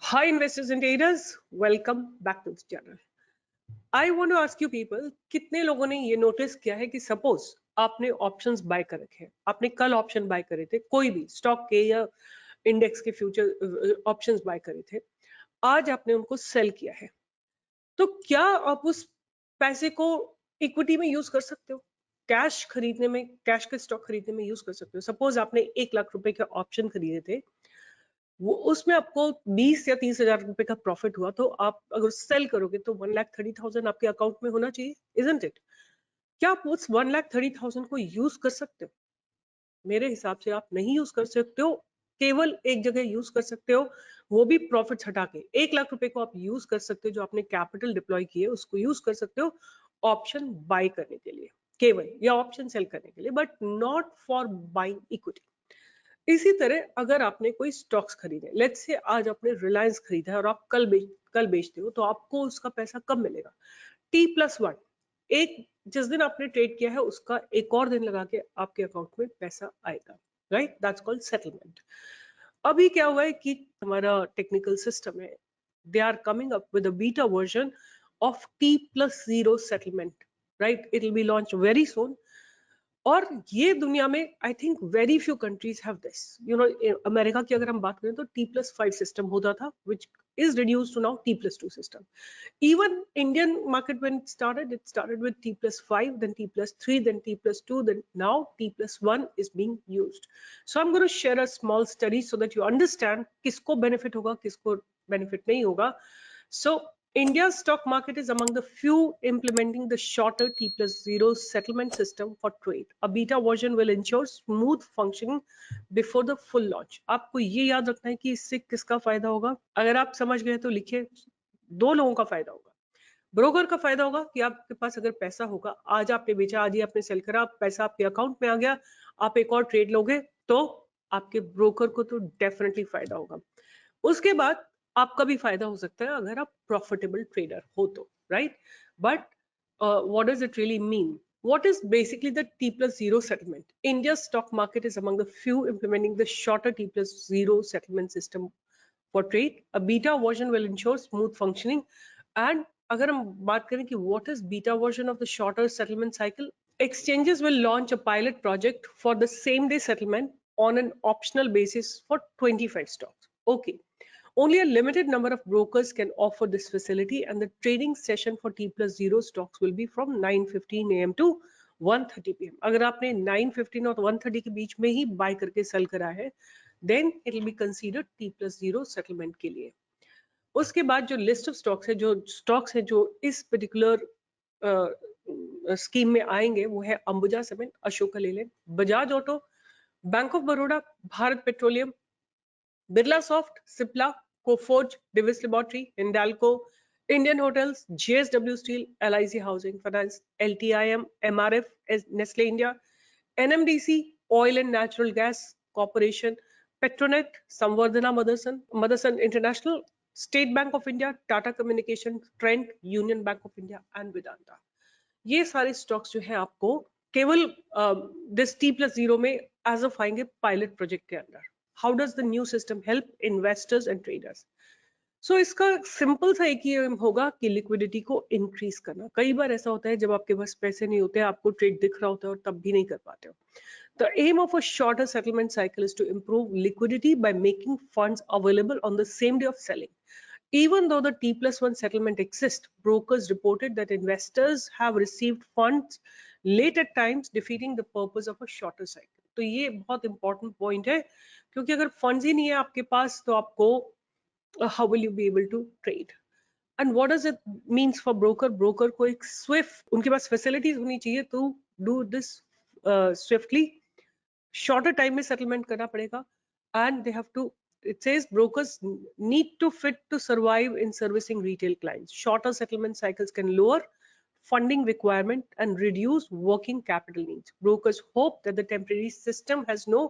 Hi investors and traders, welcome back to the channel. I want to ask you people, कितने लोगों ने ये notice किया है कि सपोज आपने ऑप्शंस बाय कर रखे हैं, आपने कल ऑप्शन बाय करे थे, कोई भी स्टॉक के या इंडेक्स के फ्यूचर ऑप्शंस बाय करे थे, आज आपने उनको सेल किया है, तो क्या आप उस पैसे को इक्विटी में यूज कर सकते हो? कैश खरीदने में, कैश के स्टॉक खरीदने में यूज कर सकते हो। सपोज आपने 1 लाख रुपए के ऑप्शन खरीदे थे, वो उसमें आपको 20 या 30 हजार रुपए का प्रॉफिट हुआ, तो आप अगर सेल करोगे तो 1,30,000 आपके अकाउंट में होना चाहिए, इजंट इट? क्या आप उस 1,30,000 को यूज कर सकते हो? मेरे हिसाब से आप नहीं यूज कर सकते हो। केवल एक जगह यूज कर सकते हो, वो भी प्रॉफिट हटा के। 1 लाख रुपए को आप यूज कर सकते हो, जो आपने कैपिटल डिप्लॉय किए उसको यूज कर सकते हो ऑप्शन बाय करने के लिए केवल, या ऑप्शन सेल करने के लिए, but not for buying equity. इसी तरह अगर आपने कोई स्टॉक्स खरीदे, लेट्स से आज आपने रिलायंस खरीदा है और आप कल बेचते हो, तो आपको उसका पैसा कब मिलेगा? T+1, एक जिस दिन आपने ट्रेड किया है उसका एक और दिन लगा के आपके अकाउंट में पैसा आएगा, राइट? That's called settlement. अभी क्या हुआ है कि हमारा टेक्निकल सिस्टम है, they are coming up with a beta version of T+0 settlement, right? It will be launch very soon. और ये दुनिया में I think very few countries have this. You know, America की अगर हम बात करें तो T+5 सिस्टम होता था, which is reduced to now T+2 system. Even Indian market, when it started with T+5, then T+3, then T+2, then now T+1 is being used. So I'm going to share a small study so that you understand किसको benefit होगा, किसको benefit नहीं होगा. So India's stock market is among the few implementing the shorter T+0 settlement system for trade. A beta version will ensure smooth functioning before the full launch. आपको ये याद रखना है कि इससे किसका फायदा होगा। अगर आप समझ गए तो लिखिए, दो लोगों का फायदा होगा। ब्रोकर का फायदा होगा कि आपके पास अगर पैसा होगा, आज आपने बेचा, आज ही आपने सेल करा, पैसा आपके अकाउंट में आ गया, आप एक और ट्रेड लोगे तो आपके ब्रोकर को तो डेफिनेटली फायदा होगा। उसके बाद आपका भी फायदा हो सकता है अगर आप प्रॉफिटेबल ट्रेडर हो तो, right? But what does it really mean? What is basically the T+0 settlement? India's stock market is among the few implementing the shorter T+0 settlement system for trade. A beta version will ensure smooth functioning. And अगर हम बात करें कि what is beta version of the shorter settlement cycle? Exchanges will launch a pilot project for the same day settlement on an optional basis for 25 stocks. Okay. Only a limited number of brokers can offer this facility, and the trading session for T+0 stocks will be from 9:15 AM to 1:30 PM. अगर आपने 9:15 और 1:30 के बीच में ही bye करके cell करा है, then it will be considered T+0 settlement के लिए। उसके बाद जो लिस्ट ऑफ स्टॉक्स है जो इस पर्टिकुलर स्कीम में आएंगे, वो है Ambuja Cement, Ashoka Leyland, Bajaj Auto, Bank of Baroda, Bharat Petroleum, Birlasoft, Cipla, Coforge, Divi's Laboratory, Hindalco, Indian Hotels, JSW Steel, LIC Housing Finance, LTIM, MRF, Nestle India, NMDC, Oil and Natural Gas Corporation, Petronet, Samvardhana Motherson International, State Bank of India, Tata Communication, Trent, Union Bank of India and Vedanta. ये सारे stocks जो है आपको केवल this T+0 में as of आएंगे pilot project के अंदर। How does the new system help investors and traders? So इसका सिंपल सा एक ही एम होगा कि लिक्विडिटी को इंक्रीज करना। कई बार ऐसा होता है जब आपके पास पैसे नहीं होते, आपको ट्रेड दिख रहा होता है और तब भी नहीं कर पाते हो। The aim of a shorter settlement cycle is to improve liquidity by making funds available on the same day of selling. Even though the T+1 settlement exists, brokers reported that investors have received funds late at times, defeating the purpose of a shorter cycle. तो ये बहुत important point है, क्योंकि अगर funds ही नहीं है आपके पास तो आपको how will you be able to trade? And what does it means for broker? Broker को एक swift, उनके पास facilities होनी चाहिए to do this swiftly. Shorter time में settlement करना पड़ेगा, and they have to, it says brokers need to fit to survive in servicing retail clients. Shorter settlement cycles can lower funding requirement and reduce working capital needs. Brokers hope that the temporary system has no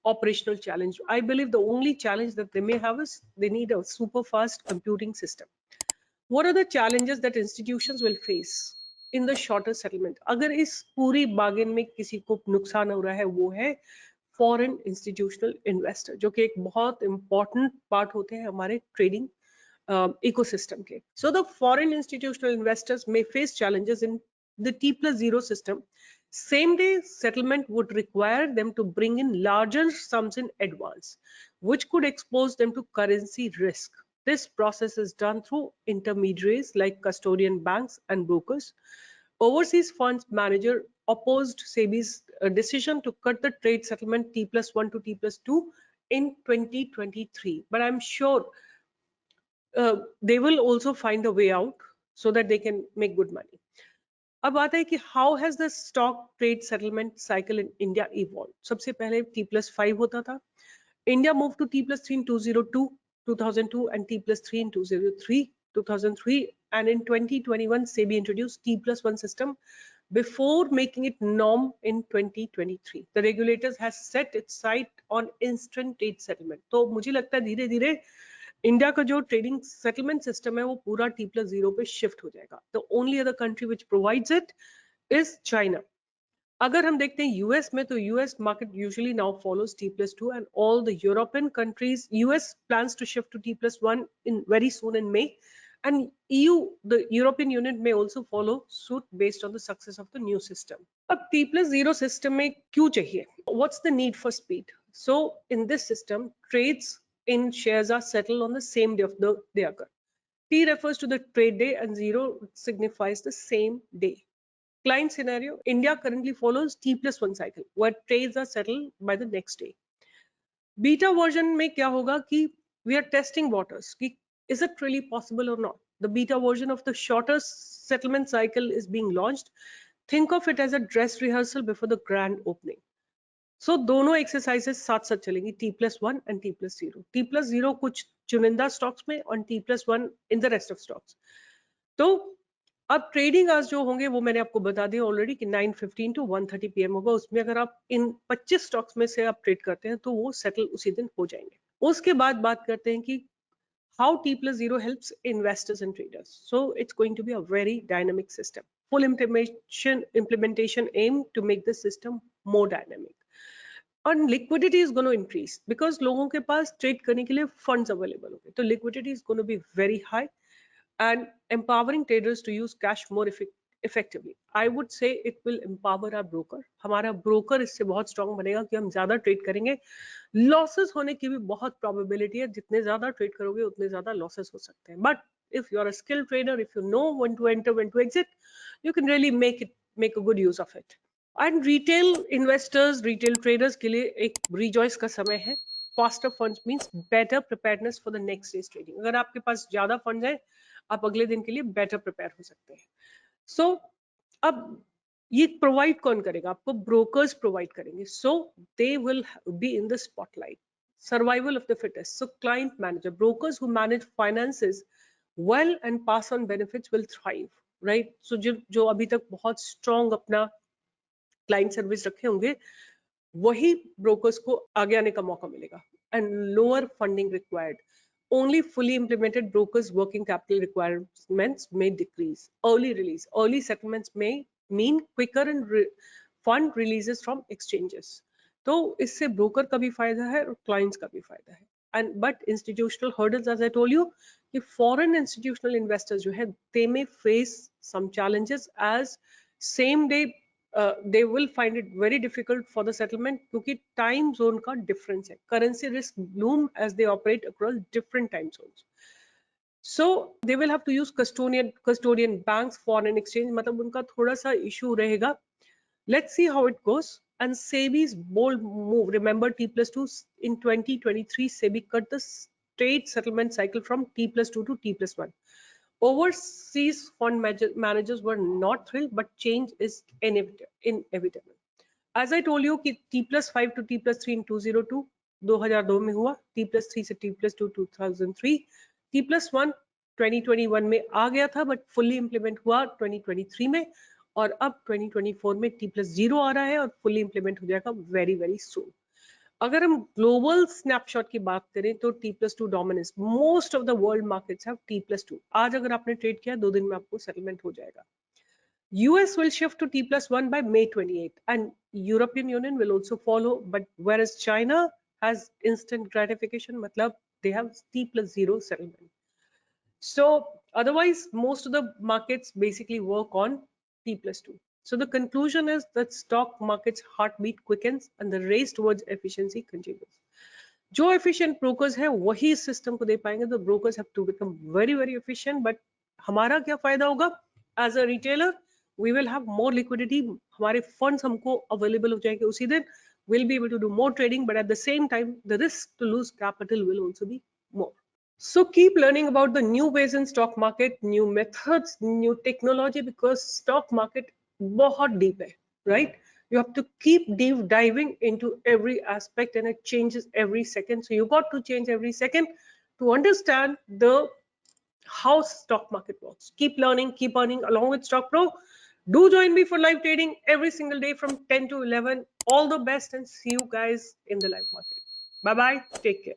operational challenge. I believe the only challenge that they may have is they need a super fast computing system. What are the challenges that institutions will face in the shorter settlement? अगर इस पूरी बागेन में किसी को नुकसान हो रहा है, वो है फॉरेन इंस्टीट्यूशनल इन्वेस्टर, जो कि एक बहुत इंपॉर्टेंट पार्ट होते हैं हमारे ट्रेडिंग ecosystem के. So the foreign institutional investors may face challenges in the T+0 system. Same day settlement would require them to bring in larger sums in advance, which could expose them to currency risk. This process is done through intermediaries like custodian banks and brokers. Overseas funds manager opposed SEBI's decision to cut the trade settlement T+1 to T+2 in 2023. But I'm sure they will also find a way out so that they can make good money. अब बात है कि how has the stock trade settlement cycle in India evolved? सबसे पहले T+5 होता था. India moved to T+3 in 2002, and T+3 in 2003, and in 2021 SEBI introduced T+1 system before making it norm in 2023. The regulators has set its sight on instant trade settlement. तो मुझे लगता है धीरे धीरे इंडिया का जो ट्रेडिंग सेटलमेंट सिस्टम है वो पूरा T+0 पे शिफ्ट हो जाएगा. The only other country which provides it is China. अगर हम देखते हैं यूएस में, तो US market usually now follows T+2 and all the European countries. US plans to shift to T+1 in very soon in May, and EU, the European Union, may also follow suit based on the success of the new system. अब T+0 system में क्यों चाहिए? What's the need for speed? So in this system, trades in shares are settled on the same day of the occur. T refers to the trade day and 0 signifies the same day. Client scenario, India currently follows T+1 cycle where trades are settled by the next day. Beta version में क्या होगा कि we are testing waters कि is it really possible or not. The beta version of the shorter settlement cycle is being launched. Think of it as a dress rehearsal before the grand opening. So दोनों exercises साथ साथ चलेंगी, T+1 and T+0. T+0 कुछ चुनिंदा stocks में और T+1 in the rest of stocks. तो अब ट्रेडिंग आज जो होंगे वो मैंने आपको बता दिया ऑलरेडी कि 9:15 to 1:30 PM होगा. उसमें अगर आप इन 25 स्टॉक्स में से आप ट्रेड करते हैं तो वो सेटल उसी दिन हो जाएंगे. उसके बाद बात करते हैं कि how T+0 helps investors and traders. So it's going to be a very dynamic system. Full implementation aim to make the system more dynamic. And liquidity is going to increase because लोगों के पास trade करने के लिए funds available होंगे. तो liquidity is going to be very high and empowering traders to use cash more effectively. I would say it will empower our broker. हमारा broker इससे बहुत strong बनेगा कि हम ज़्यादा trade करेंगे. Losses होने की भी बहुत probability है. जितने ज़्यादा trade करोगे उतने ज़्यादा losses हो सकते हैं. But if you are a skilled trader, if you know when to enter, when to exit, you can really make a good use of it. And retail investors, retail traders के लिए एक rejoice का समय है. Faster funds means better preparedness for the next day's trading. अगर आपके पास ज़्यादा funds है, आप अगले दिन के लिए better prepare हो सकते हैं. So अब ये प्रोवाइड कौन करेगा? आपको ब्रोकर्स प्रोवाइड करेंगे. So they will be in the spotlight. Survival of the fittest. So client manager, brokers who manage finances well and pass on benefits will thrive, right. So जो अभी तक बहुत स्ट्रॉन्ग अपना client service रखे होंगे वही brokers को आगे आने का मौका मिलेगा. And lower funding required. Only fully implemented brokers' working capital requirements may decrease. Early release. Early settlements may mean quicker and fund releases from exchanges. तो इससे broker का भी फायदा है और clients का भी फायदा है. And but institutional hurdles, as I told you, कि foreign institutional investors जो है, they may face some challenges as same day they will find it very difficult for the settlement क्योंकि time zone का difference है. Currency risk loom as they operate across different time zones. So they will have to use custodian banks, foreign exchange. मतलब उनका थोड़ा सा issue रहेगा. Let's see how it goes. And SEBI's bold move. Remember T+2 in 2023. SEBI cut the trade settlement cycle from T+2 to T+1. Overseas fund managers were not thrilled, but change is inevitable. As I told you कि T+5 to T+3 in 2002 में हुआ, T+3 से T+2 2003, T+1 2021 में आ गया था, but fully implement हुआ 2023 में, और अब 2024 में T+0 आ रहा है और fully implement हो जाएगा very very soon. अगर हम ग्लोबल स्नैपशॉट की बात करें तो T+2 dominance. Most of the world markets have T+2. आज अगर आपने ट्रेड किया 2 दिन में आपको सेटलमेंट हो जाएगा. US will shift to T+1 by May 28 and European Union will also follow, but whereas China has instant gratification, मतलब they have T+0 settlement. So otherwise, most of the markets basically work on T+2. So the conclusion is that stock market's heartbeat quickens and the race towards efficiency continues. जो efficient brokers हैं वही इस system को दे पाएंगे. The brokers have to become very very efficient. But हमारा क्या फायदा होगा? As a retailer, we will have more liquidity. हमारे funds हमको available हो जाएंगे उसी दिन. We'll be able to do more trading, but at the same time, the risk to lose capital will also be more. So keep learning about the new ways in stock market, new methods, new technology, because stock market बहुत deep है, right? You have to keep deep diving into every aspect, and it changes every second. So you got to change every second to understand the how stock market works. Keep learning, keep earning along with Stock Pro. Do join me for live trading every single day from 10 to 11. All the best and see you guys in the live market. Bye bye. Take care.